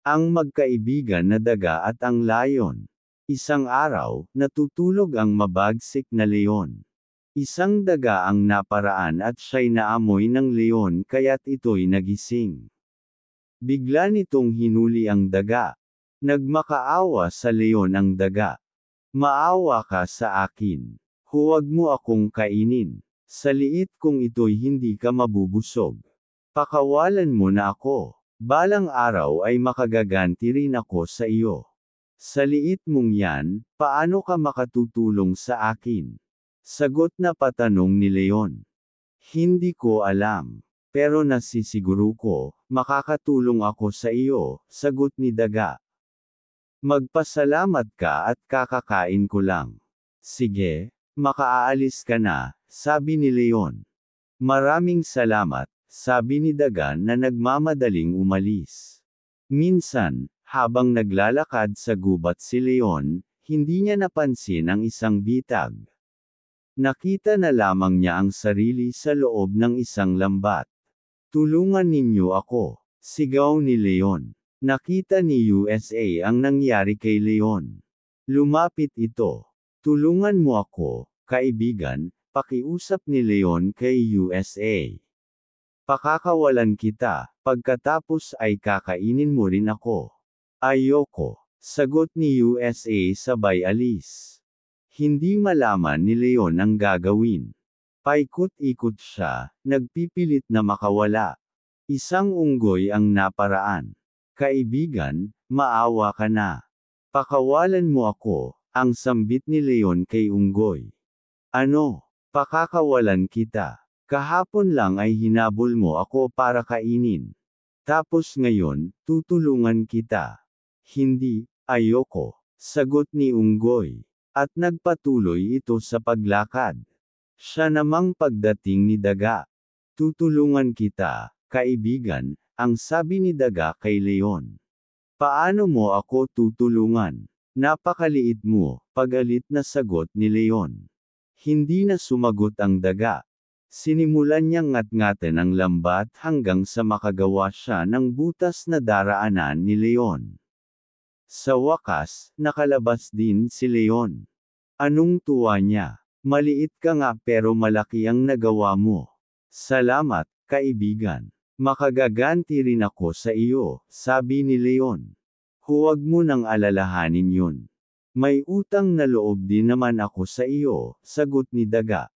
Ang magkaibigan na daga at ang layon. Isang araw, natutulog ang mabagsik na leon. Isang daga ang naparaan at siya'y naamoy ng leon kaya't ito'y nagising. Bigla nitong hinuli ang daga. Nagmakaawa sa leon ang daga. Maawa ka sa akin. Huwag mo akong kainin. Sa liit kong ito'y hindi ka mabubusog. Pakawalan mo na ako. Balang araw ay makagaganti rin ako sa iyo. Sa liit mong yan, paano ka makatutulong sa akin? Sagot na patanong ni Leon. Hindi ko alam. Pero nasisiguro ko, makakatulong ako sa iyo, sagot ni daga. Magpasalamat ka at kakakain ko lang. Sige, makaalis ka na, sabi ni Leon. Maraming salamat, sabi ni daga na nagmamadaling umalis. Minsan, habang naglalakad sa gubat si Leon, hindi niya napansin ang isang bitag. Nakita na lamang niya ang sarili sa loob ng isang lambat. Tulungan ninyo ako, sigaw ni Leon. Nakita ni USA ang nangyari kay Leon. Lumapit ito. Tulungan mo ako, kaibigan, pakiusap ni Leon kay USA. Pakakawalan kita, pagkatapos ay kakainin mo rin ako. Ayoko, sagot ni USA sabay alis. Hindi malaman ni Leon ang gagawin. Paikot-ikot siya, nagpipilit na makawala. Isang unggoy ang naparaan. Kaibigan, maawa ka na. Pakawalan mo ako, ang sambit ni Leon kay unggoy. Ano? Pakakawalan kita. Kahapon lang ay hinabol mo ako para kainin. Tapos ngayon, tutulungan kita. Hindi, ayoko, sagot ni unggoy. At nagpatuloy ito sa paglakad. Siya namang pagdating ni daga. Tutulungan kita, kaibigan, ang sabi ni daga kay Leon. Paano mo ako tutulungan? Napakaliit mo, pagalit na sagot ni Leon. Hindi na sumagot ang daga. Sinimulan niyang ngat-ngatin ang lambat hanggang sa makagawa siya ng butas na daraanan ni Leon. Sa wakas, nakalabas din si Leon. Anong tuwa niya? Maliit ka nga pero malaki ang nagawa mo. Salamat, kaibigan. Makagaganti rin ako sa iyo, sabi ni Leon. Huwag mo nang alalahanin yun. May utang na loob din naman ako sa iyo, sagot ni daga.